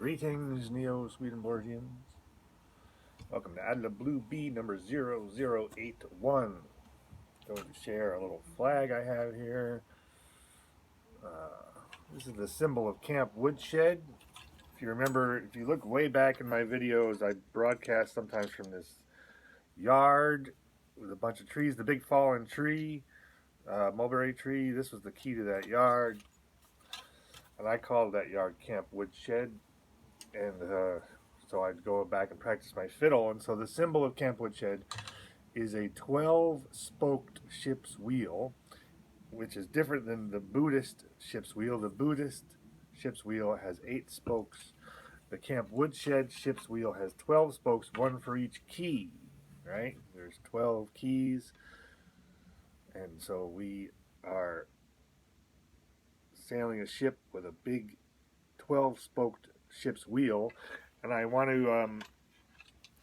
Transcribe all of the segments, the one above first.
Greetings, Neo-Swedenborgians. Welcome to Adla Blue B number 0081. Going to share a little flag I have here. This is the symbol of Camp Woodshed. If you remember, if you look way back in my videos, I broadcast sometimes from this yard with a bunch of trees. The big fallen tree, mulberry tree. This was the key to that yard. And I called that yard Camp Woodshed. And so I'd go back and practice my fiddle. And so the symbol of Camp Woodshed is a 12-spoked ship's wheel, which is different than the Buddhist ship's wheel. The Buddhist ship's wheel has 8 spokes. The Camp Woodshed ship's wheel has 12 spokes, one for each key, right? There's 12 keys. And so we are sailing a ship with a big 12-spoked ship's wheel. And I want to,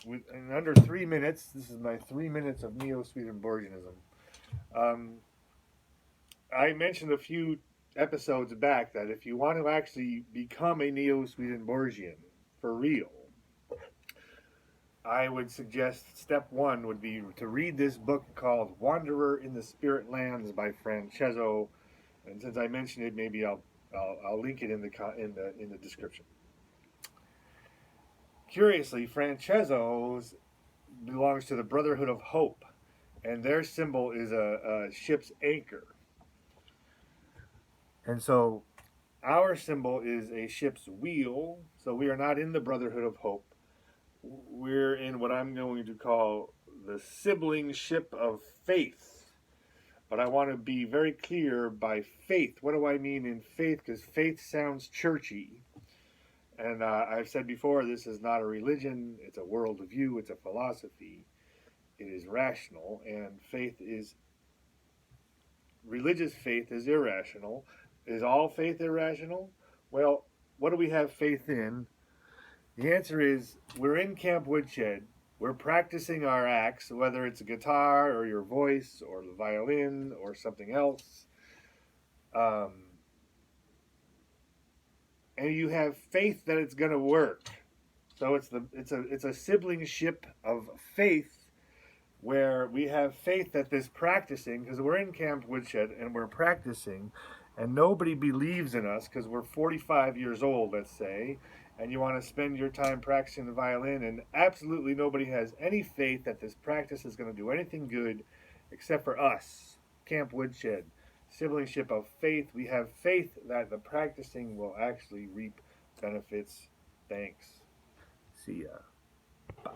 in under 3 minutes, this is my 3 minutes of Neo-Swedenborgianism. I mentioned a few episodes back that if you want to actually become a Neo-Swedenborgian for real, I would suggest step 1 would be to read this book called Wanderer in the Spirit Lands by Francezzo. And since I mentioned it, maybe I'll link it in the description. Curiously, Francezzo belongs to the Brotherhood of Hope, and their symbol is a ship's anchor. And so our symbol is a ship's wheel, so we are not in the Brotherhood of Hope. We're in what I'm going to call the Siblingship of faith. But I want to be very clear by faith. What do I mean in faith? Because faith sounds churchy. And I've said before, this is not a religion, it's a worldview, it's a philosophy. It is rational, and religious faith is irrational. Is all faith irrational? Well, what do we have faith in? The answer is, we're in Camp Woodshed, we're practicing our acts, whether it's a guitar, or your voice, or the violin, or something else. And you have faith that it's going to work. So it's a siblingship of faith, where we have faith that this practicing, because we're in Camp Woodshed and we're practicing, and nobody believes in us because we're 45 years old, let's say, and you want to spend your time practicing the violin, and absolutely nobody has any faith that this practice is going to do anything good except for us, Camp Woodshed. Siblingship of faith. We have faith that the practicing will actually reap benefits. Thanks. See ya. Bye.